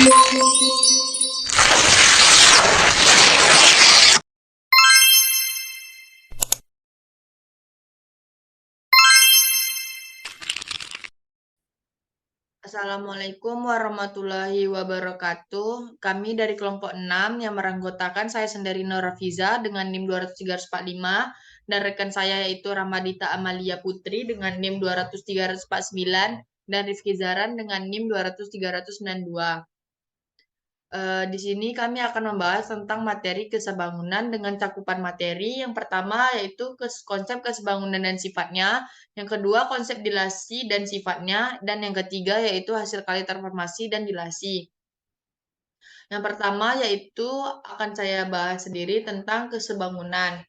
Assalamualaikum warahmatullahi wabarakatuh. Kami dari kelompok 6 yang meranggotakan saya sendiri Norafiza dengan NIM 20345 dan rekan saya yaitu Ramadita Amalia Putri dengan NIM 20349 dan Rifki Zaran dengan NIM 20392. Di sini kami akan membahas tentang materi kesebangunan dengan cakupan materi. Yang pertama yaitu konsep kesebangunan dan sifatnya, yang kedua konsep dilasi dan sifatnya, dan yang ketiga yaitu hasil kali transformasi dan dilasi. Yang pertama yaitu akan saya bahas sendiri tentang kesebangunan.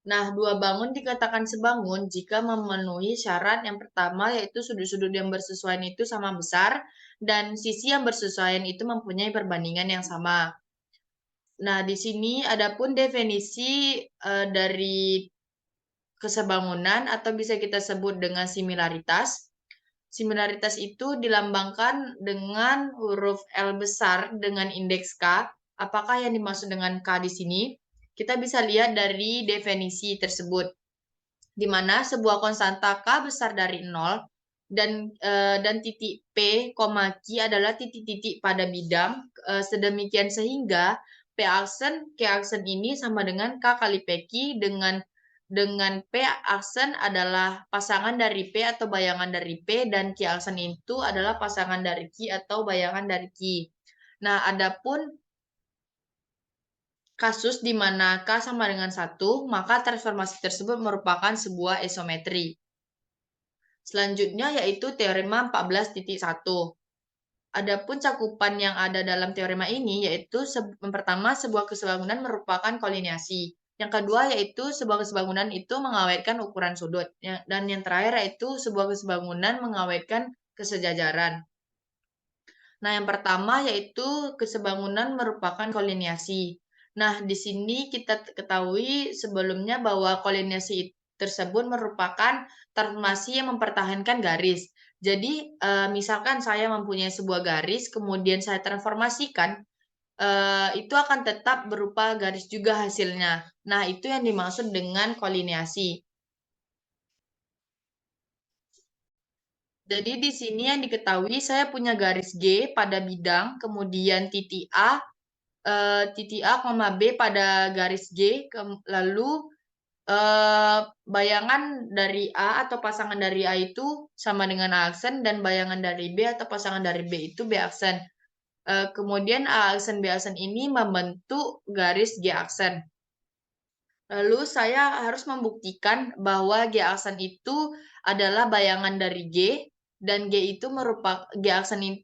Nah, dua bangun dikatakan sebangun jika memenuhi syarat yang pertama yaitu sudut-sudut yang bersesuaian itu sama besar dan sisi yang bersesuaian itu mempunyai perbandingan yang sama. Nah, di sini adapun definisi dari kesebangunan atau bisa kita sebut dengan similaritas. Similaritas itu dilambangkan dengan huruf L besar dengan indeks K. Apakah yang dimaksud dengan K di sini? Kita bisa lihat dari definisi tersebut, di mana sebuah konstanta K besar dari 0 dan titik P, Q adalah titik-titik pada bidang sedemikian sehingga P aksen Q aksen ini sama dengan K kali PQ dengan P aksen adalah pasangan dari P atau bayangan dari P dan Q aksen itu adalah pasangan dari Q atau bayangan dari Q. Nah, adapun kasus di mana K sama dengan 1, maka transformasi tersebut merupakan sebuah isometri. Selanjutnya yaitu teorema 14.1. Adapun cakupan yang ada dalam teorema ini yaitu yang pertama sebuah kesebangunan merupakan kolineasi. Yang kedua yaitu sebuah kesebangunan itu mengawetkan ukuran sudut. Dan yang terakhir yaitu sebuah kesebangunan mengawetkan kesejajaran. Nah, yang pertama yaitu kesebangunan merupakan kolineasi. Nah, di sini kita ketahui sebelumnya bahwa kolineasi tersebut merupakan transformasi yang mempertahankan garis. Jadi, misalkan saya mempunyai sebuah garis, kemudian saya transformasikan, itu akan tetap berupa garis juga hasilnya. Nah, itu yang dimaksud dengan kolineasi. Jadi di sini yang diketahui saya punya garis G pada bidang, kemudian titik A, B pada garis G, lalu bayangan dari A atau pasangan dari A itu sama dengan A aksen dan bayangan dari B atau pasangan dari B itu B aksen. Kemudian A aksen B aksen ini membentuk garis G aksen. Lalu saya harus membuktikan bahwa G aksen itu adalah bayangan dari G dan G aksen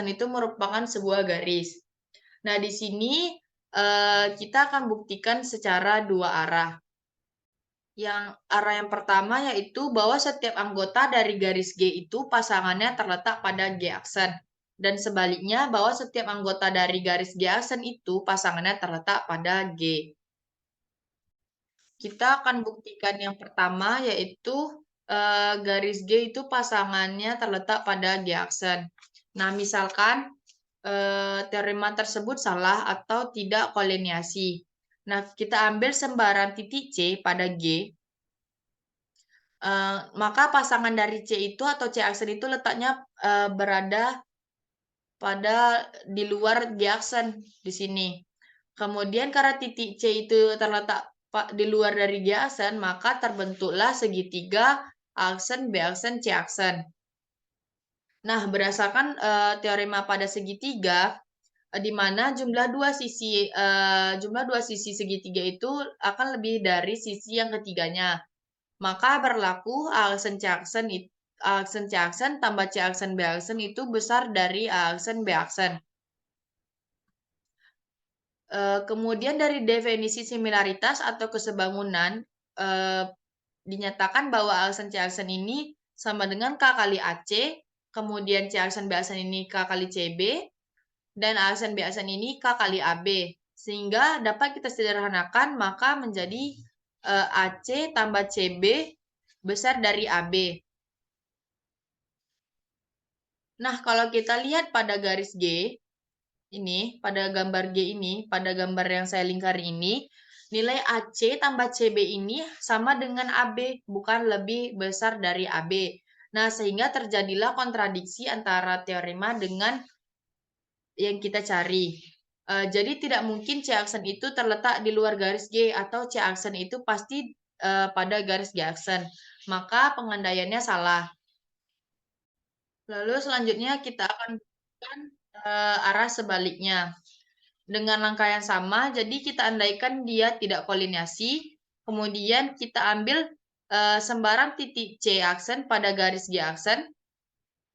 itu merupakan sebuah garis. Nah, di sini kita akan buktikan secara dua arah. Yang arah yang pertama yaitu bahwa setiap anggota dari garis G itu pasangannya terletak pada G aksen. Dan sebaliknya bahwa setiap anggota dari garis G aksen itu pasangannya terletak pada G. Kita akan buktikan yang pertama yaitu garis G itu pasangannya terletak pada G aksen. Nah, misalkan teorema tersebut salah atau tidak kolineasi. Nah, kita ambil sembarang titik C pada G, maka pasangan dari C itu atau C aksen itu letaknya berada pada di luar G aksen di sini. Kemudian karena titik C itu terletak di luar dari G aksen, maka terbentuklah segitiga aksen B aksen C aksen. Nah, berdasarkan teorema pada segitiga, di mana jumlah dua sisi segitiga itu akan lebih dari sisi yang ketiganya. Maka berlaku aksen C aksen tambah C aksen B aksen itu besar dari aksen B aksen. Kemudian dari definisi similaritas atau kesebangunan dinyatakan bahwa aksen C aksen ini sama dengan K kali AC, kemudian C aksen B aksen ini K kali CB, dan aksen B aksen ini K kali AB. Sehingga dapat kita sederhanakan maka menjadi AC tambah CB besar dari AB. Nah, kalau kita lihat pada garis G, ini, pada gambar G ini, pada gambar yang saya lingkari ini, nilai AC tambah CB ini sama dengan AB, bukan lebih besar dari AB. Nah, sehingga terjadilah kontradiksi antara teorema dengan yang kita cari. Jadi tidak mungkin C aksen itu terletak di luar garis G atau C aksen itu pasti pada garis G aksen. Maka pengandaiannya salah. Lalu selanjutnya kita akan gunakan arah sebaliknya. Dengan langkah yang sama, jadi kita andaikan dia tidak kolinasi, kemudian kita ambil sembarang titik C aksen pada garis G aksen,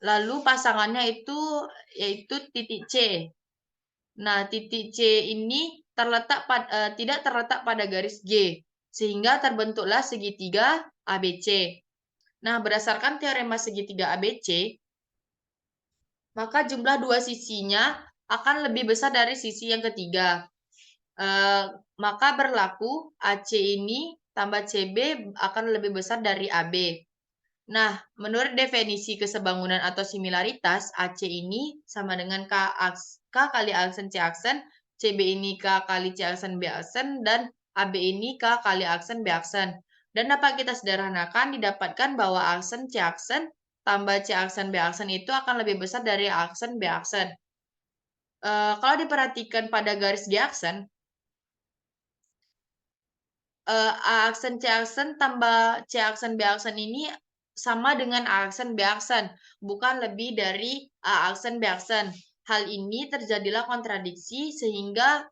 lalu pasangannya itu yaitu titik C. Nah, titik C ini tidak terletak pada garis G, sehingga terbentuklah segitiga ABC. Nah, berdasarkan teorema segitiga ABC, maka jumlah dua sisinya akan lebih besar dari sisi yang ketiga. Maka berlaku AC ini tambah CB akan lebih besar dari AB. Nah, menurut definisi kesebangunan atau similaritas, AC ini sama dengan K kali aksen C aksen, CB ini K kali C aksen B aksen, dan AB ini K kali aksen B aksen. Dan dapat kita sederhanakan, didapatkan bahwa aksen C aksen tambah C aksen B aksen itu akan lebih besar dari aksen B aksen. Kalau diperhatikan pada garis G aksen, A aksen C aksen tambah C aksen B aksen ini sama dengan A aksen B aksen, bukan lebih dari A aksen B aksen. Hal ini terjadilah kontradiksi sehingga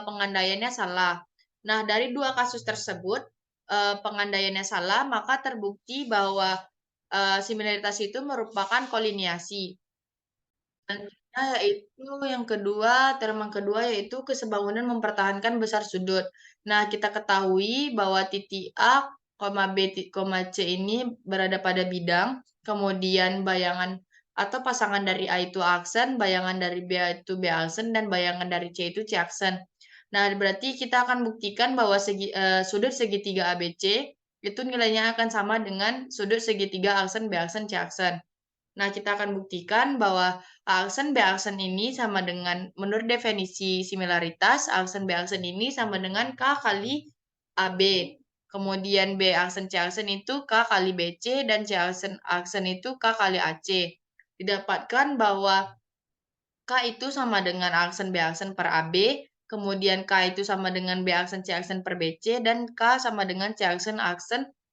pengandaiannya salah. Nah, dari dua kasus tersebut, pengandaiannya salah, maka terbukti bahwa similaritas itu merupakan koliniasi. Selanjutnya yaitu yang kedua, term yang kedua yaitu kesebangunan mempertahankan besar sudut. Nah, kita ketahui bahwa titik A, B, C ini berada pada bidang, kemudian bayangan atau pasangan dari A itu aksen, bayangan dari B itu B aksen, dan bayangan dari C itu C aksen. Nah, berarti kita akan buktikan bahwa sudut segitiga ABC itu nilainya akan sama dengan sudut segitiga aksen B aksen C aksen. Nah, kita akan buktikan bahwa aksen B aksen ini sama dengan, menurut definisi similaritas, aksen B aksen ini sama dengan K kali AB. Kemudian B aksen C aksen itu K kali BC, dan C aksen itu K kali AC. Didapatkan bahwa K itu sama dengan aksen B aksen per AB, kemudian K itu sama dengan B aksen C aksen per BC, dan K sama dengan C aksen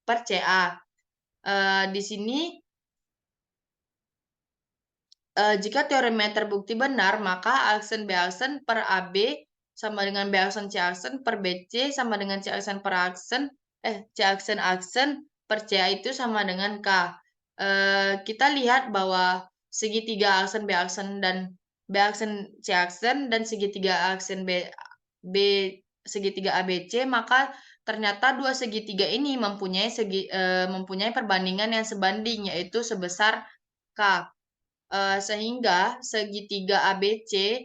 per CA. Di sini jika teorema terbukti benar, maka aksen B aksen per AB sama dengan B aksen C aksen per BC sama dengan C aksen per aksen, C aksen aksen per CA itu sama dengan K. Kita lihat bahwa segitiga aksen B aksen dan B aksen C aksen dan segitiga aksen B segitiga ABC, maka ternyata dua segitiga ini mempunyai perbandingan yang sebanding, yaitu sebesar K. Sehingga segitiga ABC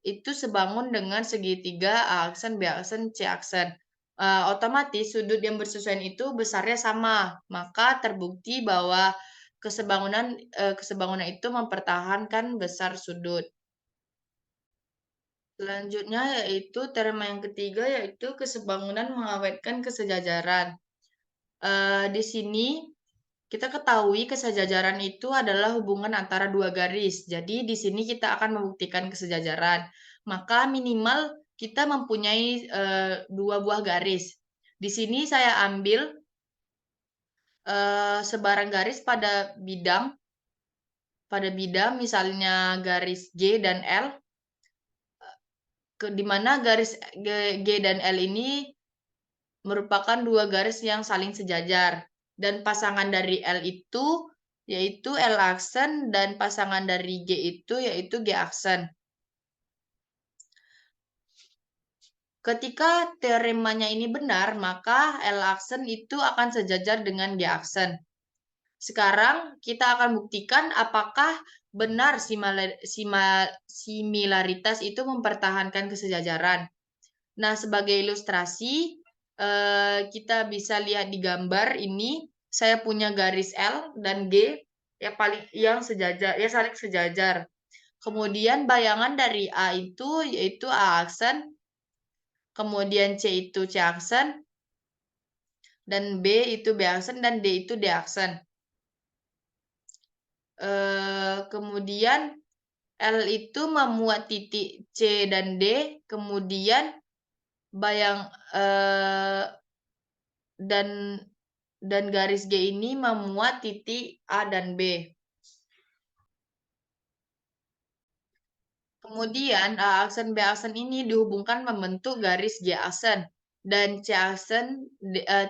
itu sebangun dengan segitiga A aksen, B aksen, C aksen. Otomatis sudut yang bersesuaian itu besarnya sama, maka terbukti bahwa kesebangunan itu mempertahankan besar sudut. Selanjutnya yaitu terma yang ketiga, yaitu kesebangunan mengawetkan kesejajaran. Di sini kita ketahui kesejajaran itu adalah hubungan antara dua garis. Jadi di sini kita akan membuktikan kesejajaran. Maka minimal kita mempunyai dua buah garis. Di sini saya ambil sebarang garis pada bidang misalnya garis G dan L, di mana garis G dan L ini merupakan dua garis yang saling sejajar. Dan pasangan dari L itu yaitu L aksen, dan pasangan dari G itu yaitu G aksen. Ketika teoremanya ini benar, maka L aksen itu akan sejajar dengan G aksen. Sekarang kita akan buktikan apakah benar similaritas itu mempertahankan kesejajaran. Nah, sebagai ilustrasi, kita bisa lihat di gambar ini, saya punya garis L dan G. yang sejajar, ya saling sejajar. Kemudian bayangan dari A itu yaitu A aksen, kemudian C itu C aksen, dan B itu B aksen, dan D itu D aksen. Kemudian L itu memuat titik C dan D, kemudian bayang dan garis G ini memuat titik A dan B. Kemudian A aksen B aksen ini dihubungkan membentuk garis G aksen, dan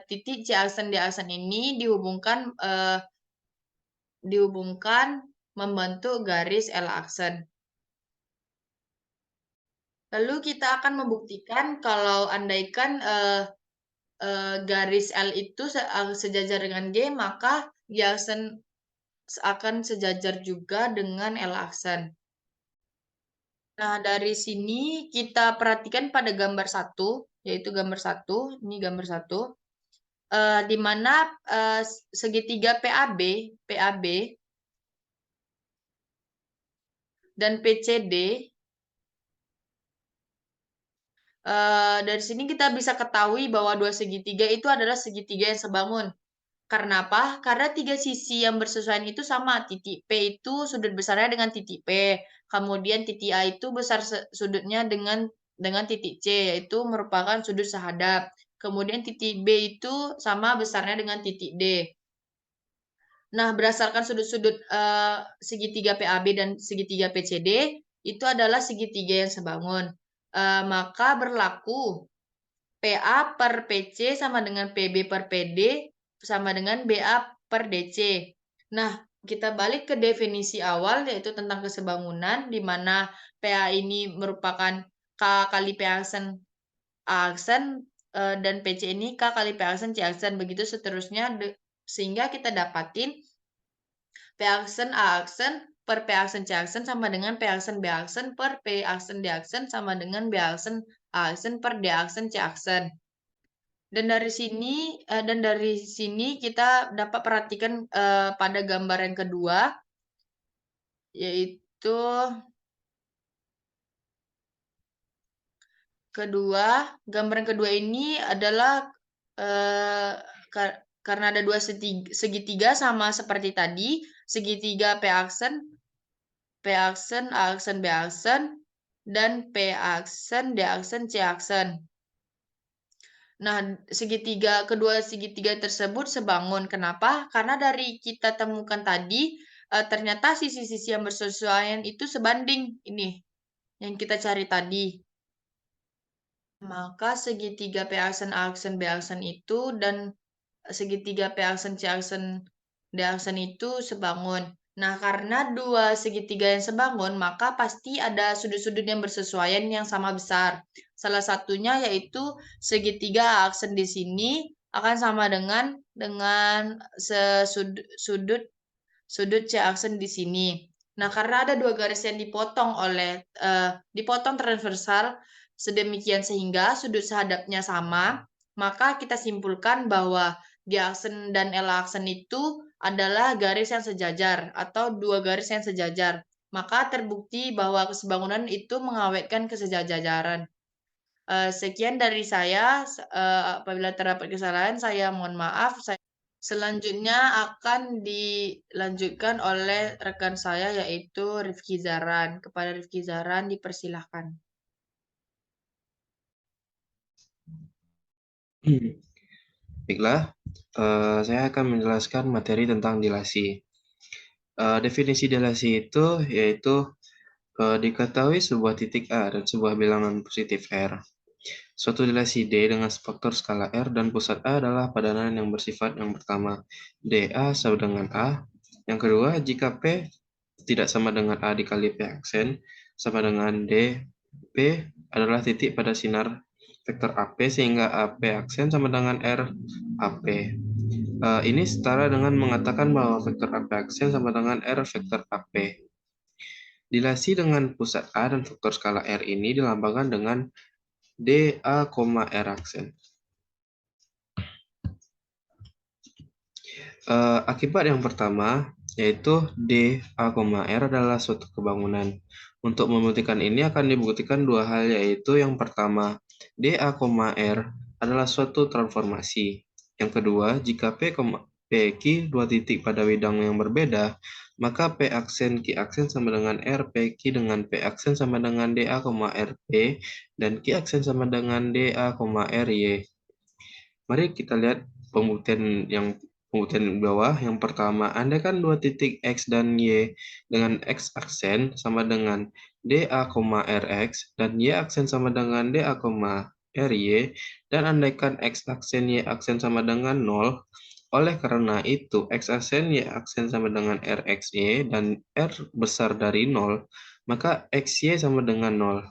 titik C aksen D aksen ini dihubungkan membentuk garis L aksen. Lalu kita akan membuktikan kalau andaikan garis L itu sejajar dengan G, maka G aksen akan sejajar juga dengan L aksen. Nah, dari sini kita perhatikan pada gambar 1, yaitu gambar 1, ini gambar 1, di mana segitiga PAB dan PCD, dari sini kita bisa ketahui bahwa dua segitiga itu adalah segitiga yang sebangun. Karena apa? Karena tiga sisi yang bersesuaian itu sama. Titik P itu sudut besarnya dengan titik P. Kemudian titik A itu sudutnya dengan titik C, yaitu merupakan sudut sehadap. Kemudian titik B itu sama besarnya dengan titik D. Nah, berdasarkan sudut-sudut segitiga PAB dan segitiga PCD, itu adalah segitiga yang sebangun. Maka berlaku PA per PC sama dengan PB per PD sama dengan BA per DC. Nah, kita balik ke definisi awal, yaitu tentang kesebangunan, di mana PA ini merupakan K kali P aksen A aksen, dan PC ini K kali P aksen C aksen, begitu seterusnya, sehingga kita dapatin P aksen A aksen per P aksen C aksen sama dengan P aksen B aksen per P aksen D aksen sama dengan B aksen A aksen per D aksen C aksen. Dan dari sini kita dapat perhatikan pada gambar yang kedua, yaitu gambar yang kedua ini adalah karena ada dua segitiga sama seperti tadi, segitiga P aksen, A aksen, B aksen, dan P aksen, D aksen, C aksen. Nah, kedua segitiga tersebut sebangun. Kenapa? Karena dari kita temukan tadi, ternyata sisi-sisi yang bersesuaian itu sebanding ini yang kita cari tadi. Maka segitiga P aksen, A aksen, B aksen itu dan segitiga P aksen, C aksen, D aksen itu sebangun. Nah, karena dua segitiga yang sebangun, maka pasti ada sudut-sudut yang bersesuaian yang sama besar. Salah satunya yaitu segitiga A aksen di sini akan sama dengan sudut sudut C aksen di sini. Nah, karena ada dua garis yang dipotong transversal sedemikian sehingga sudut sehadapnya sama, maka kita simpulkan bahwa D aksen dan L aksen itu adalah garis yang sejajar atau dua garis yang sejajar. Maka terbukti bahwa kesebangunan itu mengawetkan kesejajaran. Sekian dari saya. Apabila terdapat kesalahan, saya mohon maaf. Selanjutnya akan dilanjutkan oleh rekan saya, yaitu Rifki Zaran. Kepada Rifki Zaran dipersilahkan. Baiklah, saya akan menjelaskan materi tentang dilasi. Definisi dilasi itu yaitu diketahui sebuah titik A dan sebuah bilangan positif R. Suatu dilasi D dengan faktor skala R dan pusat A adalah padanan yang bersifat yang pertama, DA sama dengan A. Yang kedua, jika P tidak sama dengan A dikali P aksen, sama dengan D, P adalah titik pada sinar vektor AP sehingga AP aksen sama dengan R AP. Ini setara dengan mengatakan bahwa vektor AP aksen sama dengan R vektor AP. Dilasi dengan pusat A dan vektor skala R ini dilambangkan dengan DA, R aksen. Akibat yang pertama, yaitu D, A, R adalah suatu kebangunan. Untuk membuktikan ini akan dibuktikan dua hal, yaitu yang pertama, D, A, R adalah suatu transformasi. Yang kedua, jika P, Q dua titik pada bidang yang berbeda, maka P aksen Q aksen sama dengan R, P Q dengan P aksen sama dengan D, A, R, P, dan Q aksen sama dengan D, A, R, Y. Mari kita lihat pembuktian di bawah. Yang pertama, andaikan dua titik X dan Y dengan X aksen sama dengan DA, RX dan Y aksen sama dengan DA, RY, dan andaikan X aksen Y aksen sama dengan 0, oleh karena itu X aksen Y aksen sama dengan RXY dan R besar dari 0, maka XY sama dengan 0.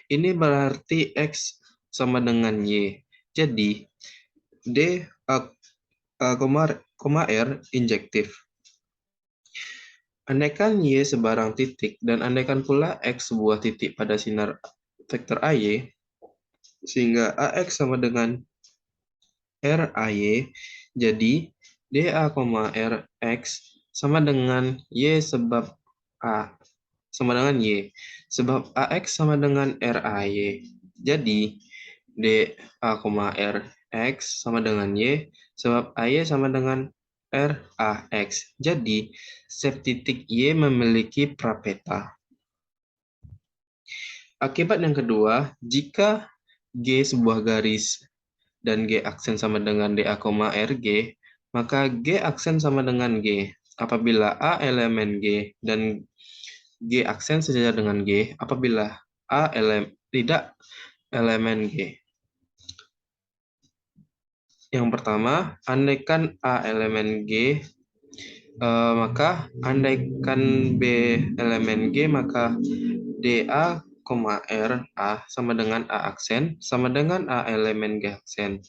Ini berarti X sama dengan Y. Jadi, D, R injektif. Andaikan Y sebarang titik dan andaikan pula X sebuah titik pada sinar vektor AY, sehingga AX sama dengan RAY, jadi DA, RX sama dengan Y sebab A sama dengan Y, sebab AX sama dengan RAY. Jadi, DA, RX sama dengan Y, sebab AY sama dengan RAX. Jadi, setiap titik Y memiliki prapeta. Akibat yang kedua, jika G sebuah garis dan G aksen sama dengan DA, RG, maka G aksen sama dengan G. Apabila A elemen G dan G aksen sejajar dengan G, apabila A tidak elemen G. Yang pertama, andaikan A elemen G, maka andaikan B elemen G, maka DA, R, A sama dengan A aksen, sama dengan A elemen G aksen.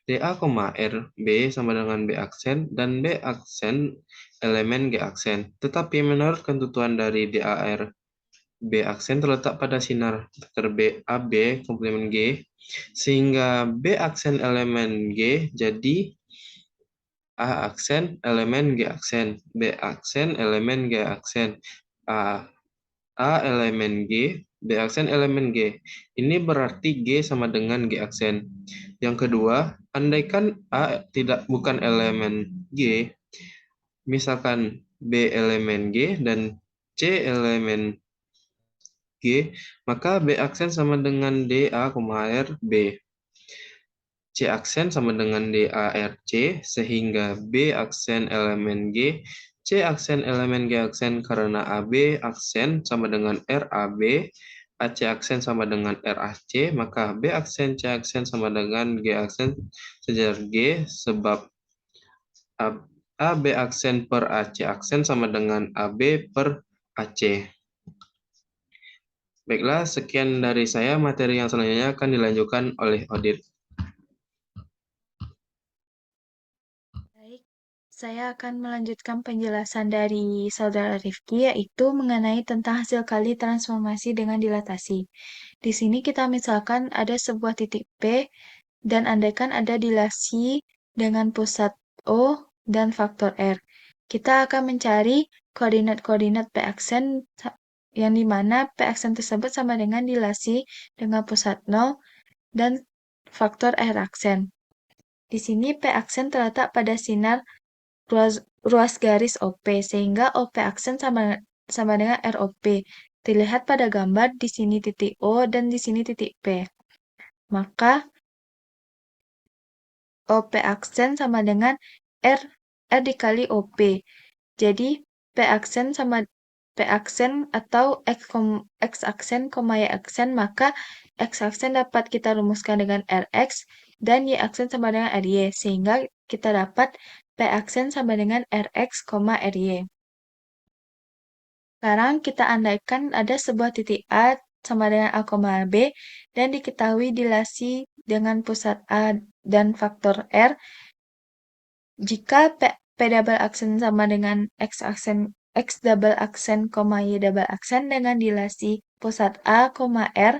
DA, R, B sama dengan B aksen, dan B aksen elemen G aksen. Tetapi menurut ketentuan dari DAR, B aksen terletak pada sinar vektor B, AB komplement G, sehingga B aksen elemen G jadi A aksen elemen G aksen, B aksen elemen G aksen, A elemen G, B aksen elemen G. Ini berarti G sama dengan G aksen. Yang kedua, andaikan A bukan elemen G, misalkan B elemen G dan C elemen G, maka B aksen sama dengan DA, R, B. C aksen sama dengan DARC, sehingga B aksen elemen G, C aksen elemen G aksen karena AB aksen sama dengan RAB, AC aksen sama dengan RAC, maka B aksen C aksen sama dengan G aksen sejajar G, sebab AB aksen per AC aksen sama dengan AB per AC. Baiklah, sekian dari saya. Materi yang selanjutnya akan dilanjutkan oleh Odit. Baik, saya akan melanjutkan penjelasan dari Saudara Rifki, yaitu mengenai tentang hasil kali transformasi dengan dilatasi. Di sini kita misalkan ada sebuah titik P, dan andaikan ada dilasi dengan pusat O dan faktor R. Kita akan mencari koordinat-koordinat P aksen yang dimana P aksen tersebut sama dengan dilasi dengan pusat 0 dan faktor R aksen. Di sini P aksen terletak pada sinar ruas garis OP, sehingga OP aksen sama dengan ROP. Terlihat pada gambar di sini titik O dan di sini titik P. Maka OP aksen sama dengan R dikali OP. Jadi P aksen sama P aksen atau X aksen, Y aksen, maka X aksen dapat kita rumuskan dengan RX dan Y aksen sama dengan RY, sehingga kita dapat P aksen sama dengan RX, RY. Sekarang kita andaikan ada sebuah titik A sama dengan A, B, dan diketahui dilasi dengan pusat A dan faktor R. Jika P double aksen sama dengan X double aksen, Y double aksen dengan dilasi pusat A, R,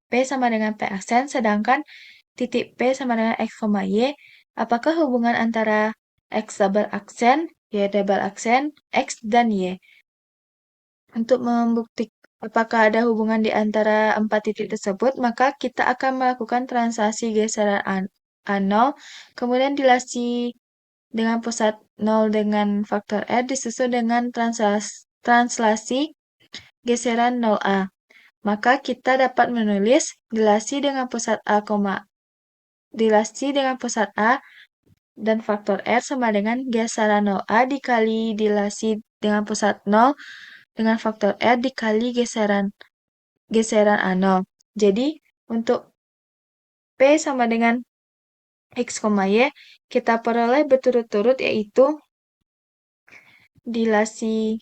P sama dengan P aksen, sedangkan titik P sama dengan X, Y, apakah hubungan antara X double aksen, Y double aksen, X, dan Y. Untuk membuktikan apakah ada hubungan di antara 4 titik tersebut, maka kita akan melakukan translasi geseran A0, kemudian dilasi dengan pusat 0 dengan faktor R disusul dengan translasi geseran 0A. Maka kita dapat menulis dilasi dengan pusat A dan faktor R sama dengan geseran 0A dikali dilasi dengan pusat 0 dengan faktor R dikali geseran A0. Jadi, untuk P sama dengan X, Y, kita peroleh berturut-turut yaitu dilasi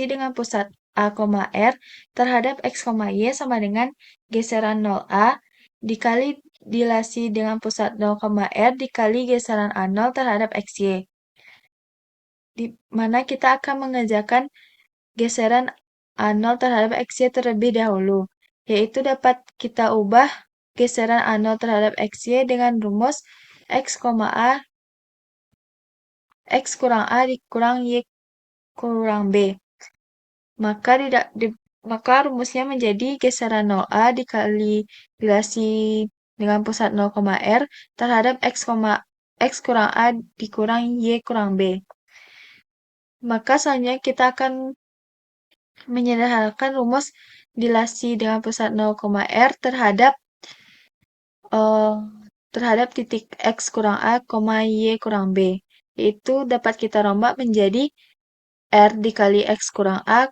dengan pusat A, R terhadap X, Y sama dengan geseran 0A dikali dilasi dengan pusat 0, R dikali geseran A0 terhadap XY. Di mana kita akan mengerjakan geseran A0 terhadap XY terlebih dahulu, yaitu dapat kita ubah geseran A0 terhadap XY dengan rumus X kurang A dikurang Y kurang B. Maka rumusnya menjadi geseran 0A dikali dilasi dengan pusat 0, R terhadap X kurang A dikurang Y kurang B. Maka selanjutnya kita akan menyederhanakan rumus dilasi dengan pusat 0, R terhadap titik X kurang A, Y kurang B. Yaitu dapat kita rombak menjadi R dikali X kurang A,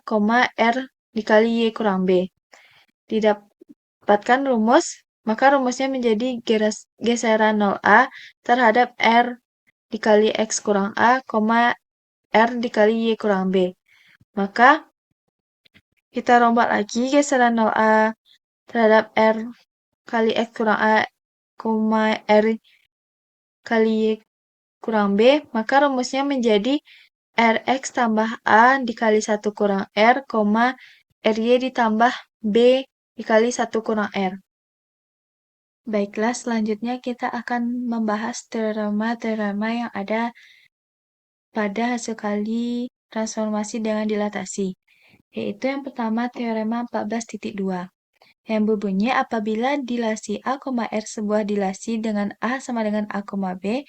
R dikali Y kurang B. Didapatkan rumus, maka rumusnya menjadi geseran 0A terhadap R dikali X kurang A, R dikali Y kurang B. Maka kita rombak lagi geseran 0A terhadap R kali X kurang A, R kali Y kurang B, maka rumusnya menjadi Rx tambah A dikali 1 kurang R, Ry ditambah B dikali 1 kurang R. Baiklah, selanjutnya kita akan membahas teorema-teorema yang ada pada hasil kali transformasi dengan dilatasi. Yaitu yang pertama teorema 14.2. Yang berbunyi apabila dilasi A, R sebuah dilasi dengan A sama dengan A, B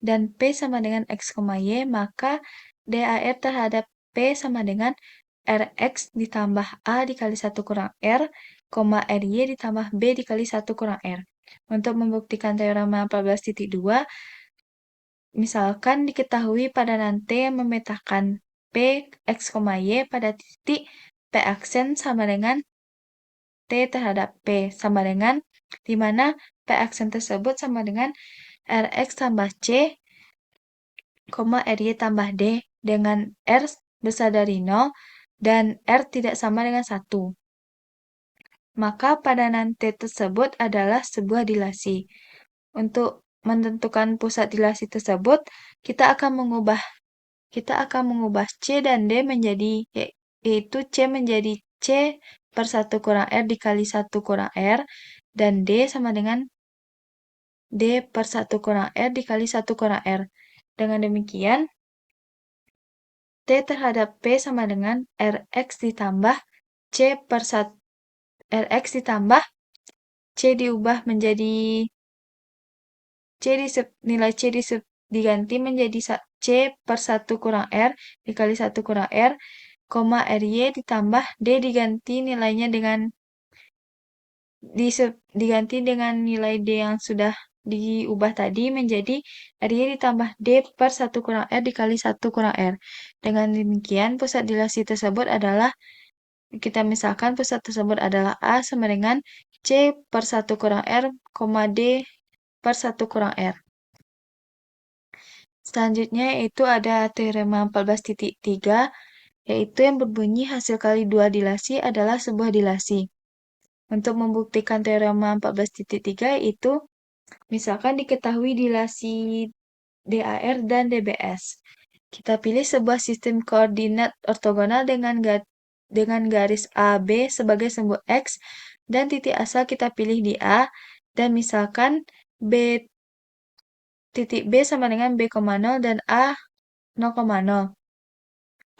dan P sama dengan X, Y, maka DAR terhadap P sama dengan Rx ditambah A dikali 1 kurang R, Ry ditambah B dikali 1 kurang R. Untuk membuktikan teorema 14.2, misalkan diketahui padanan T yang memetakan P, X, Y pada titik P aksen sama dengan T terhadap P sama dengan di mana P aksen tersebut sama dengan Rx tambah C, Ry tambah D dengan R besar dari 0 dan R tidak sama dengan 1. Maka padanan T tersebut adalah sebuah dilasi. Untuk menentukan pusat dilasi tersebut, kita akan mengubah C dan D menjadi, yaitu C menjadi C per 1 kurang R dikali 1 kurang R, dan D sama dengan D per 1 kurang R dikali 1 kurang R. Dengan demikian, T terhadap P sama dengan Rx ditambah C per 1, Rx ditambah C diubah menjadi nilai C diganti menjadi C per 1 kurang R dikali 1 kurang R, Ry ditambah D diganti nilainya diganti dengan nilai D yang sudah diubah tadi menjadi Ry ditambah D per 1 kurang R dikali 1 kurang R. Dengan demikian, pusat dilasi tersebut adalah, kita misalkan pusat tersebut adalah A sama dengan C per 1 kurang R, D per 1 kurang R. Selanjutnya yaitu ada teorema 14.3, yaitu yang berbunyi hasil kali dua dilasi adalah sebuah dilasi. Untuk membuktikan teorema 14.3 itu, misalkan diketahui dilasi DAR dan DBS. Kita pilih sebuah sistem koordinat ortogonal dengan garis AB sebagai simbol X dan titik asal kita pilih di A, dan misalkan titik B sama dengan B,0 dan A 0,0.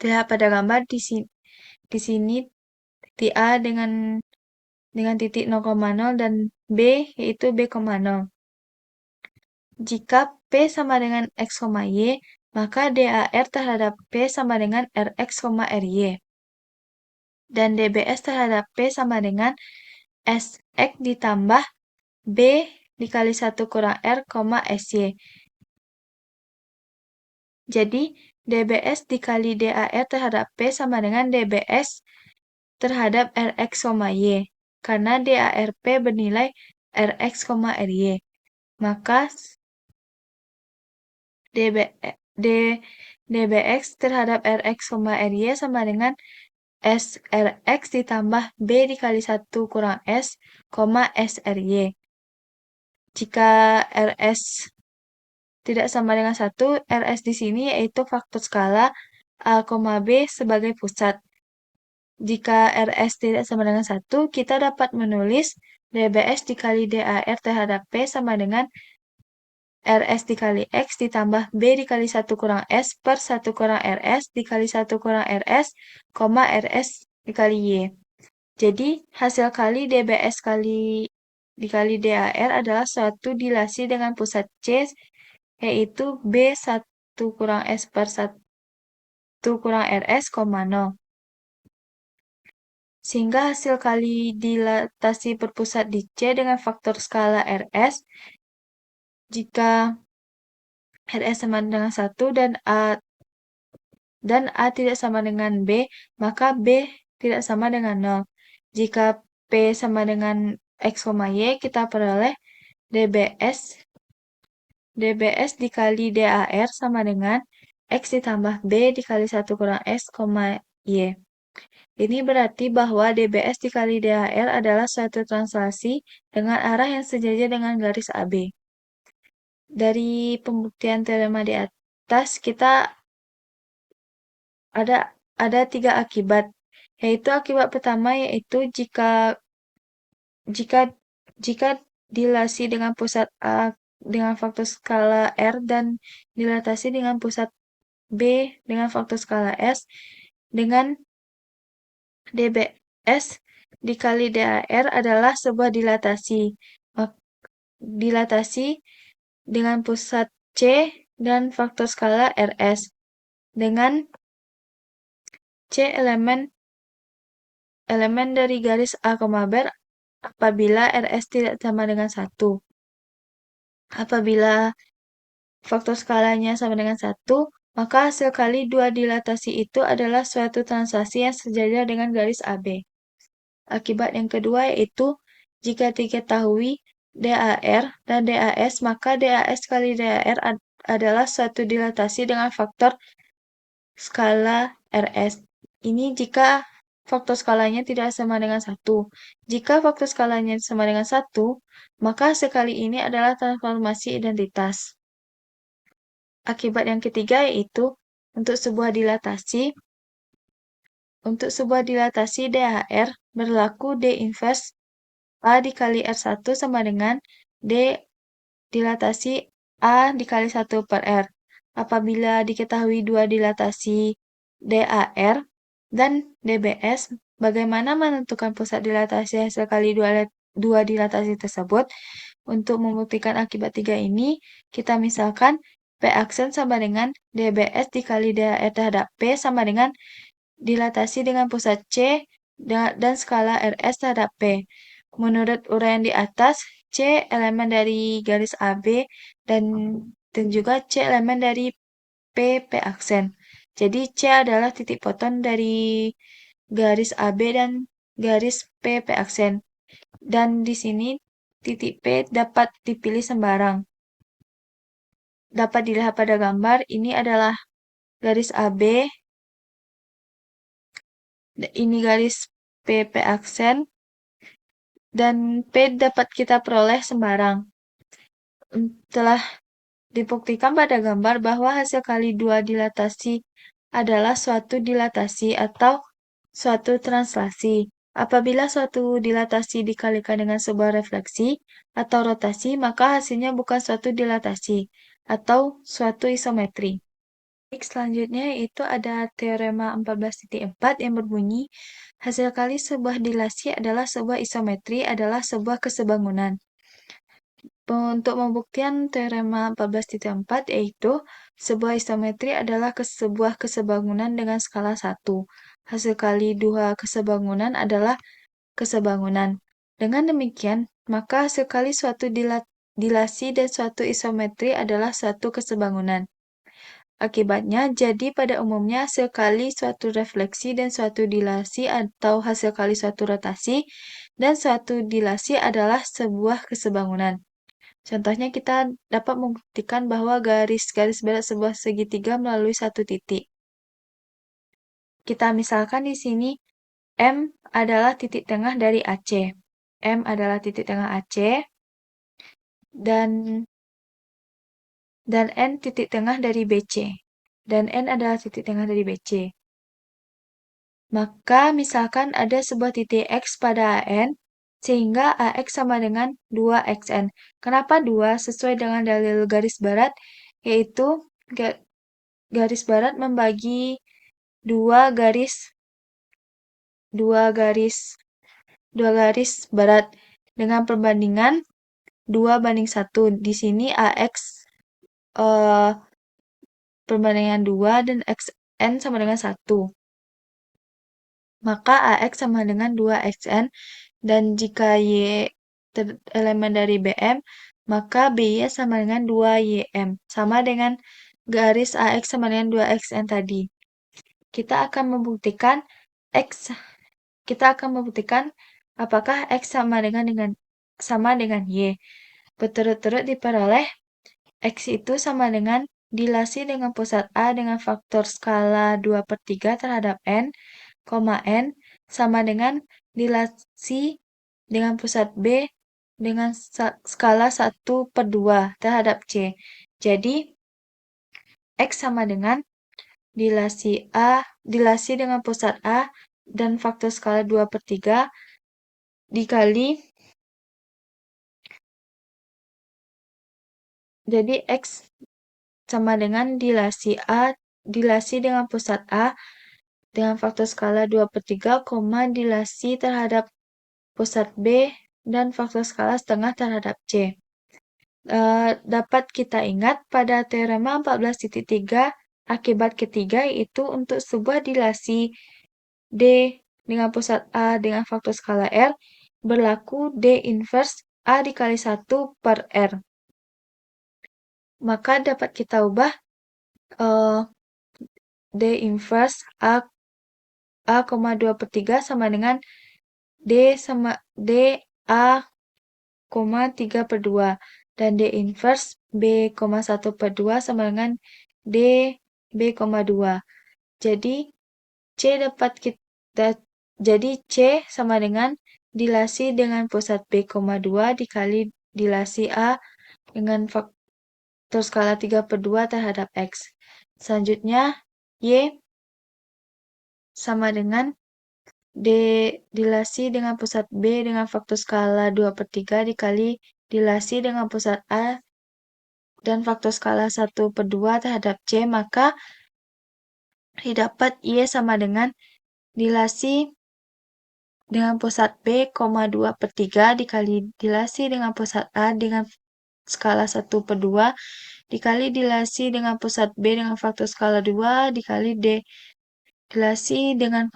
Terlihat pada gambar di sini titik A dengan titik 0,0 dan B yaitu B,0. Jika P sama dengan X, Y, maka DAR terhadap P sama dengan Rx, Ry. Dan DBS terhadap P sama dengan Sx ditambah B dikali 1 kurang R, Sy. Jadi, DBS dikali DAR terhadap P sama dengan DBS terhadap Rx, Y. Karena DAR P bernilai Rx, Ry. Maka DBX terhadap Rx, Ry sama dengan SRX ditambah B dikali 1 kurang S, SRY. Jika RS tidak sama dengan 1, RS di sini yaitu faktor skala A, B sebagai pusat. Jika RS tidak sama dengan 1, kita dapat menulis DBS dikali DAR terhadap P sama dengan RS dikali X ditambah B dikali 1 kurang S per 1 kurang RS dikali 1 kurang RS, RS dikali Y. Jadi, hasil kali DBS dikali DAR adalah suatu dilasi dengan pusat C, yaitu B1 kurang S per 1 kurang RS, 0. Sehingga hasil kali dilatasi berpusat di C dengan faktor skala RS, jika RS sama dengan 1 dan A tidak sama dengan B, maka B tidak sama dengan 0. Jika P sama dengan X, Y, kita peroleh DBS dikali DAR sama dengan X ditambah B dikali 1 kurang S, Y. Ini berarti bahwa DBS dikali DAR adalah suatu translasi dengan arah yang sejajar dengan garis AB. Dari pembuktian teorema di atas, kita ada 3 akibat, yaitu akibat pertama yaitu jika dilasi dengan pusat A dengan faktor skala R dan dilatasi dengan pusat B dengan faktor skala S dengan DBS dikali DAR adalah sebuah dilatasi. Dilatasi dengan pusat C dan faktor skala RS dengan C elemen dari garis A, B apabila RS tidak sama dengan 1. Apabila faktor skalanya sama dengan 1, maka hasil kali dua dilatasi itu adalah suatu translasi yang sejajar dengan garis AB. Akibat yang kedua yaitu, jika diketahui DAR dan DAS, maka DAS kali DAR adalah suatu dilatasi dengan faktor skala RS. Ini jika faktor skalanya tidak sama dengan 1. Jika faktor skalanya sama dengan 1, maka sekali ini adalah transformasi identitas. Akibat yang ketiga yaitu, untuk sebuah dilatasi DAR berlaku D inverse A dikali R1 sama dengan D dilatasi A dikali 1 per R. Apabila diketahui dua dilatasi DAR dan DBS, bagaimana menentukan pusat dilatasi hasil kali dua dilatasi tersebut? Untuk membuktikan akibat 3 ini, kita misalkan P aksen sama dengan DBS dikali DAR terhadap P sama dengan dilatasi dengan pusat C dan skala RS terhadap P. Menurut uraian di atas, C elemen dari garis AB dan juga C elemen dari P aksen. Jadi C adalah titik poton dari garis AB dan garis P aksen. Dan di sini titik P dapat dipilih sembarang. Dapat dilihat pada gambar, ini adalah garis AB, ini garis P aksen, dan P dapat kita peroleh sembarang. Telah dibuktikan pada gambar bahwa hasil kali dua dilatasi adalah suatu dilatasi atau suatu translasi. Apabila suatu dilatasi dikalikan dengan sebuah refleksi atau rotasi, maka hasilnya bukan suatu dilatasi atau suatu isometri. Baik, selanjutnya itu ada teorema 14.4 yang berbunyi, hasil kali sebuah dilasi adalah sebuah isometri adalah sebuah kesebangunan. Untuk pembuktian teorema 14.4 yaitu sebuah isometri adalah sebuah kesebangunan dengan skala 1. Hasil kali dua kesebangunan adalah kesebangunan. Dengan demikian, maka hasil kali suatu dilasi dan suatu isometri adalah suatu kesebangunan. Akibatnya, jadi pada umumnya hasil kali suatu refleksi dan suatu dilasi atau hasil kali suatu rotasi dan suatu dilasi adalah sebuah kesebangunan. Contohnya kita dapat membuktikan bahwa garis-garis berat sebuah segitiga melalui satu titik. Kita misalkan di sini M adalah titik tengah dari AC. M adalah titik tengah AC dan N titik tengah dari BC. Dan N adalah titik tengah dari BC. Maka misalkan ada sebuah titik X pada AN, sehingga AX sama dengan 2XN. Kenapa 2? Sesuai dengan dalil garis barat, yaitu garis barat membagi dua garis barat dengan perbandingan 2:1. Di sini AX perbandingan 2 dan XN sama dengan 1. Maka AX sama dengan 2XN, dan jika Y elemen dari BM, maka BY sama dengan 2YM, sama dengan garis AX sama dengan 2XN tadi. Kita akan membuktikan apakah X sama dengan Y. Berturut-turut diperoleh X itu sama dengan dilasi dengan pusat A dengan faktor skala 2/3 terhadap N, N sama dengan dilasi dengan pusat B dengan skala 1/2 terhadap C. Jadi, X sama dengan dilasi dengan pusat A dan faktor skala 2/3 dikali, jadi X sama dengan dilasi dengan pusat A dengan faktor skala 2/3, dilasi terhadap pusat B dan faktor skala setengah terhadap C. Dapat kita ingat pada teorema 14.3, akibat ketiga yaitu untuk sebuah dilasi D dengan pusat A dengan faktor skala R, berlaku D inverse A dikali 1/R. Maka dapat kita ubah D inverse A, 2/3 sama dengan D A, 3/2. Dan D inverse B, 1/2 sama dengan D B,2. Jadi C sama dengan dilasi dengan pusat B,2 dikali dilasi A dengan faktor skala 3/2 terhadap X. Selanjutnya, Y sama dengan dilasi dengan pusat B dengan faktor skala 2/3 dikali dilasi dengan pusat A dan faktor skala 1/2 terhadap C, maka didapat Y sama dengan dilasi dengan pusat B, 2/3 dikali dilasi dengan pusat A dengan skala 1/2 dikali dilasi dengan pusat B dengan faktor skala 2 dikali dilasi dengan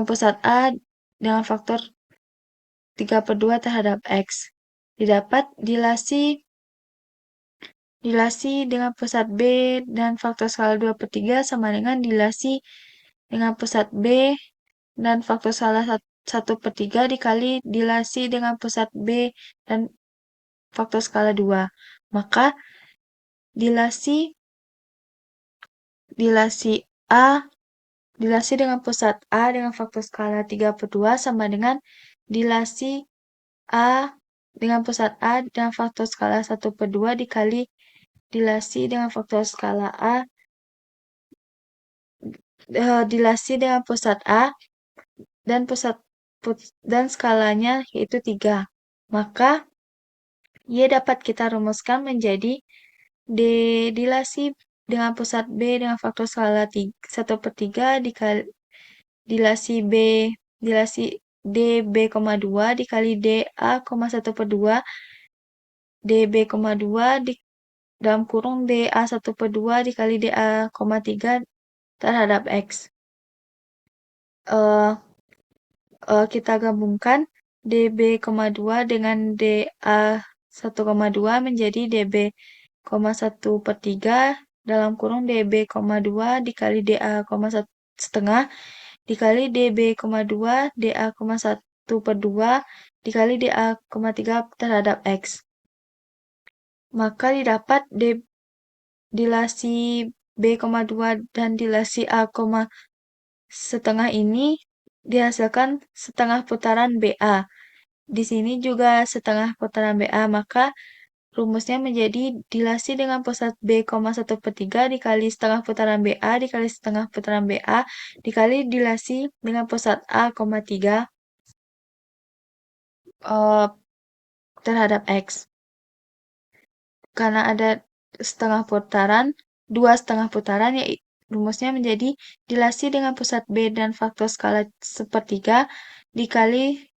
pusat A dengan faktor 3/2 terhadap X. Didapat dilasi dengan pusat B dan faktor skala 2/3 sama dengan dilasi dengan pusat B dan faktor skala 1/3 dikali dilasi dengan pusat B dan faktor skala 2. Maka dilasi dengan pusat A dengan faktor skala 3/2 sama dengan dilasi A dengan pusat A dengan faktor skala 1/2 dikali dilasi dengan faktor skala A dilasi dengan pusat A dan skalanya yaitu 3. Maka Y dapat kita rumuskan menjadi D dilasi dengan pusat B dengan faktor skala 1/3 dilasi B dilasi dB,2 dikali dA, 1/2 dB,2 dalam kurung dA 1/2 dikali dA, 3 terhadap X. Kita gabungkan dB,2 dengan dA 1,2 menjadi dB,1/3 dalam kurung dB,2 dikali dA, 1/2 dikali dB,2 dA, 1/2 dikali dA, 3 terhadap X. Maka didapat dilasi B,2 dan dilasi A, setengah ini dihasilkan setengah putaran BA. Di sini juga setengah putaran BA, maka rumusnya menjadi dilasi dengan pusat B, 1/3 dikali setengah putaran BA dikali setengah putaran BA dikali dilasi dengan pusat A, 3 terhadap X. Karena ada dua setengah putaran, ya rumusnya menjadi dilasi dengan pusat B dan faktor skala 1/3 dikali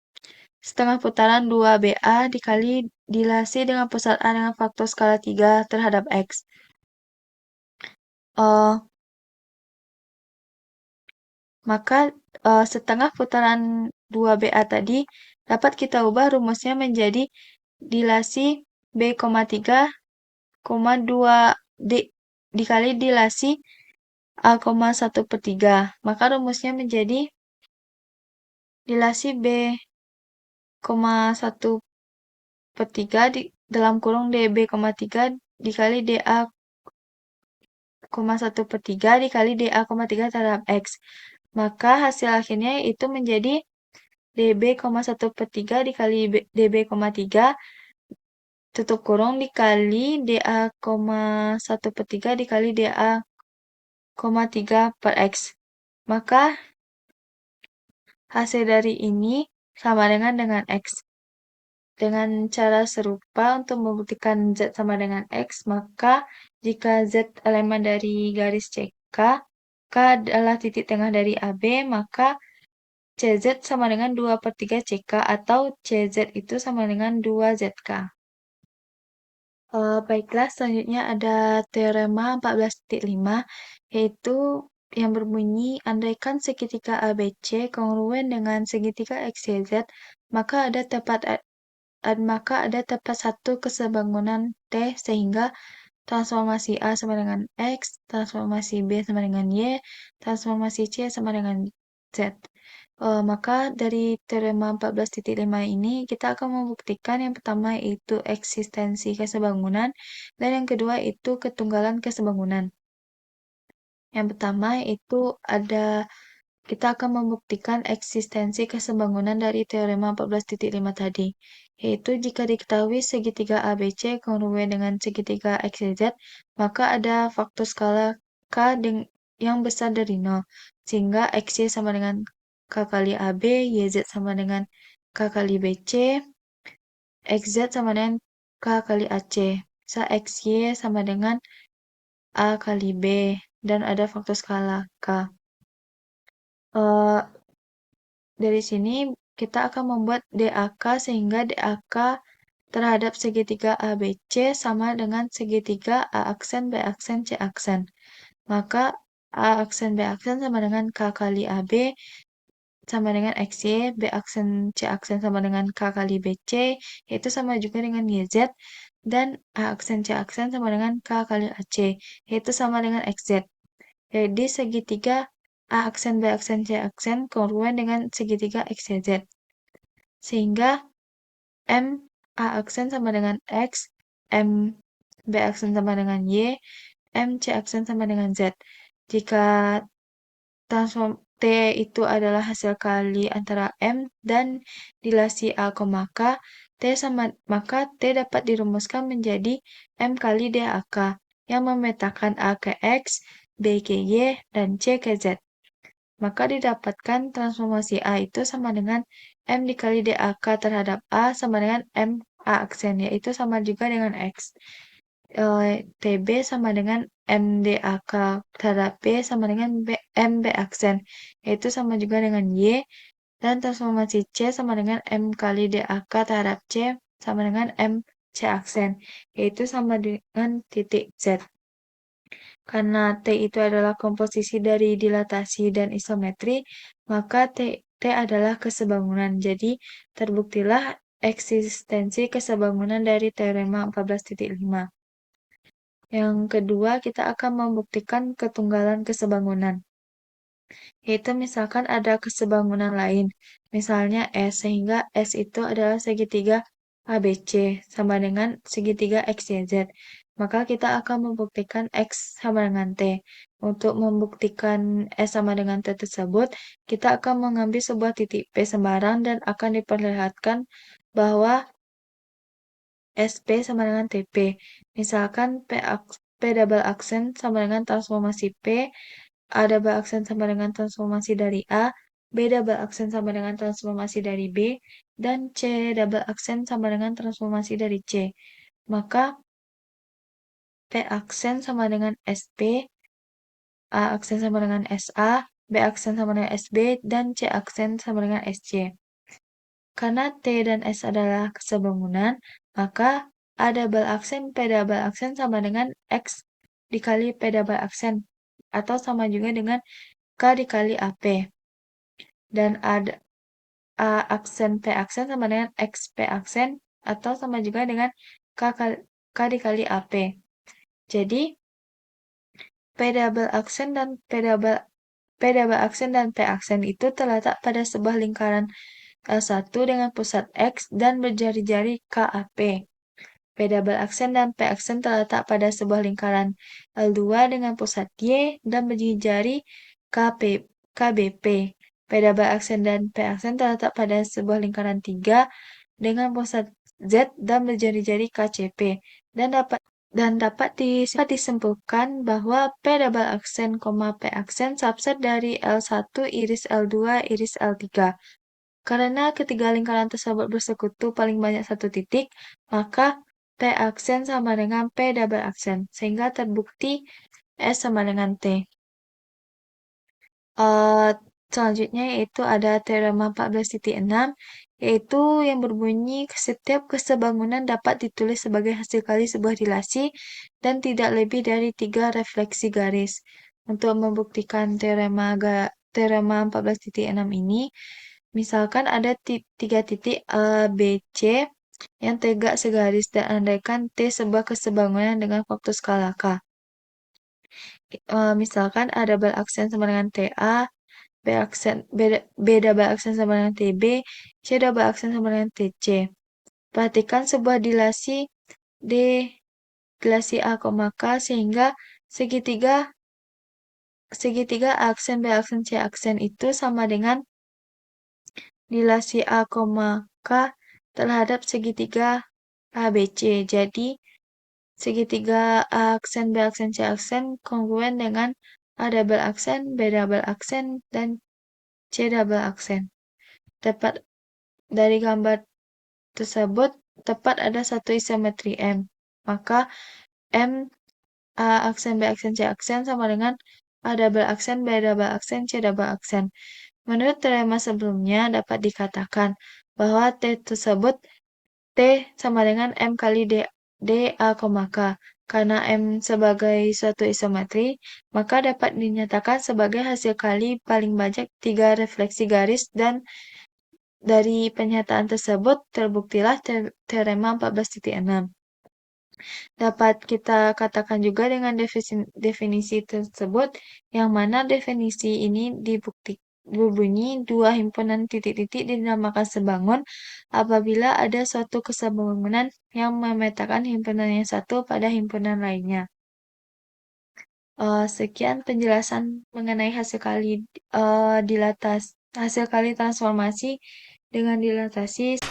setengah putaran 2BA dikali dilasi dengan pusat A dengan faktor skala 3 terhadap X. Maka setengah putaran 2BA tadi dapat kita ubah rumusnya menjadi dilasi B,3, 2 dikali dilasi A, 1/3. Maka rumusnya menjadi dilasi B, 1/3 dalam kurung dB,3 dikali dA, 1/3 dikali dA, 3 terhadap X. Maka hasil akhirnya itu menjadi dB,1/3 dikali dB,3 tutup kurung dikali dA, 1/3 dikali dA, 3 per X. Maka hasil dari ini sama dengan X. Dengan cara serupa untuk membuktikan Z sama dengan X, maka jika Z elemen dari garis CK, K adalah titik tengah dari AB, maka CZ sama dengan 2/3 CK atau CZ itu sama dengan 2ZK. Baiklah, selanjutnya ada teorema 14.5, yaitu yang berbunyi, andaikan segitiga ABC kongruen dengan segitiga XYZ, maka ada tepat satu kesebangunan T sehingga transformasi A sama dengan X, transformasi B sama dengan Y, transformasi C sama dengan Z. Maka dari teorema 14.5 ini kita akan membuktikan yang pertama yaitu eksistensi kesebangunan dan yang kedua itu ketunggalan kesebangunan. Yang pertama itu kita akan membuktikan eksistensi kesebangunan dari teorema 14.5 tadi, yaitu jika diketahui segitiga ABC kongruen dengan segitiga XYZ, maka ada faktor skala K yang besar dari 0, sehingga XY sama dengan K kali AB, YZ sama dengan K kali BC, XZ sama dengan K kali AC. Bisa XY sama dengan A kali B, dan ada faktor skala K. Dari sini kita akan membuat DAK sehingga DAK terhadap segitiga ABC sama dengan segitiga A aksen, B aksen, C aksen. Maka A aksen, B aksen sama dengan K kali AB sama dengan XY, B aksen, C aksen sama dengan K kali BC, yaitu sama juga dengan YZ, dan A aksen, C aksen sama dengan K kali AC, yaitu sama dengan XZ. Jadi segitiga A aksen, B aksen, C aksen kongruen dengan segitiga XYZ. Sehingga M A aksen sama dengan X, M B aksen sama dengan Y, M C aksen sama dengan Z. Jika transform T itu adalah hasil kali antara M dan dilasi A, K, maka T dapat dirumuskan menjadi M kali DAK yang memetakan A ke X, B ke Y, dan C ke Z. Maka didapatkan transformasi A itu sama dengan M dikali DAK terhadap A sama dengan M A aksen, yaitu sama juga dengan X. TB sama dengan MDAK terhadap P sama dengan MB aksen, yaitu sama juga dengan Y, dan transformasi C sama dengan M kali DAK terhadap C sama dengan MC aksen, yaitu sama dengan titik Z. Karena T itu adalah komposisi dari dilatasi dan isometri, maka T adalah kesebangunan. Jadi, terbuktilah eksistensi kesebangunan dari teorema 14.5. Yang kedua, kita akan membuktikan ketunggalan kesebangunan. Yaitu misalkan ada kesebangunan lain, misalnya S, sehingga S itu adalah segitiga ABC sama dengan segitiga XYZ. Maka kita akan membuktikan X sama dengan T. Untuk membuktikan S sama dengan T tersebut, kita akan mengambil sebuah titik P sembarang dan akan diperlihatkan bahwa SP sama dengan TP. Misalkan P double aksen sama dengan transformasi P, A double aksen sama dengan transformasi dari A, B double aksen sama dengan transformasi dari B, dan C double aksen sama dengan transformasi dari C. Maka P aksen sama dengan SP, A aksen sama dengan SA, B aksen sama dengan SB, dan C aksen sama dengan SC. Karena T dan S adalah kesebangunan, maka A double aksen P double aksen sama dengan X dikali P double aksen, atau sama juga dengan K dikali AP. Dan A aksen P aksen sama dengan X P aksen, atau sama juga dengan K dikali AP. Jadi, P double aksen dan P double aksen dan P aksen itu terletak pada sebuah lingkaran L1 dengan pusat X dan berjari-jari KAP. P double aksen dan P aksen terletak pada sebuah lingkaran L2 dengan pusat Y dan berjari-jari KBP. P double aksen dan P aksen terletak pada sebuah lingkaran 3 dengan pusat Z dan berjari-jari KCP. Dan dapat disimpulkan bahwa P double aksen, P aksen subset dari L1 iris L2 iris L3. Karena ketiga lingkaran tersebut bersekutu paling banyak satu titik, maka P aksen sama dengan P double aksen, sehingga terbukti S sama dengan T. Selanjutnya yaitu ada teorema 14.6, yaitu yang berbunyi setiap kesebangunan dapat ditulis sebagai hasil kali sebuah dilasi dan tidak lebih dari 3 refleksi garis. Untuk membuktikan teorema 14.6 ini, misalkan ada 3 titik A, B, C yang tegak segaris dan andaikan T sebuah kesebangunan dengan faktor skala K. Misalkan A double aksen sama dengan TA, B double aksen sama dengan TB, C double aksen sama dengan TC. Perhatikan sebuah dilasi dilasi A, K sehingga segitiga aksen B aksen C aksen itu sama dengan dilasi A, K terhadap segitiga ABC. Jadi segitiga A aksen B aksen C aksen kongruen dengan A double aksen, B double aksen, dan C double aksen. Tepat dari gambar tersebut, tepat ada satu isometri M. Maka M A aksen B aksen C aksen sama dengan A double aksen, B double aksen, C double aksen. Menurut teorema sebelumnya dapat dikatakan bahwa T tersebut T sama dengan M kali A, K. Karena M sebagai suatu isometri, maka dapat dinyatakan sebagai hasil kali paling banyak 3 refleksi garis dan dari pernyataan tersebut terbuktilah teorema 14.6. Dapat kita katakan juga dengan definisi tersebut, yang mana definisi ini berbunyi dua himpunan titik-titik dinamakan sebangun apabila ada suatu kesebangunan yang memetakan himpunan yang satu pada himpunan lainnya. Sekian penjelasan mengenai hasil kali transformasi dengan dilatasi.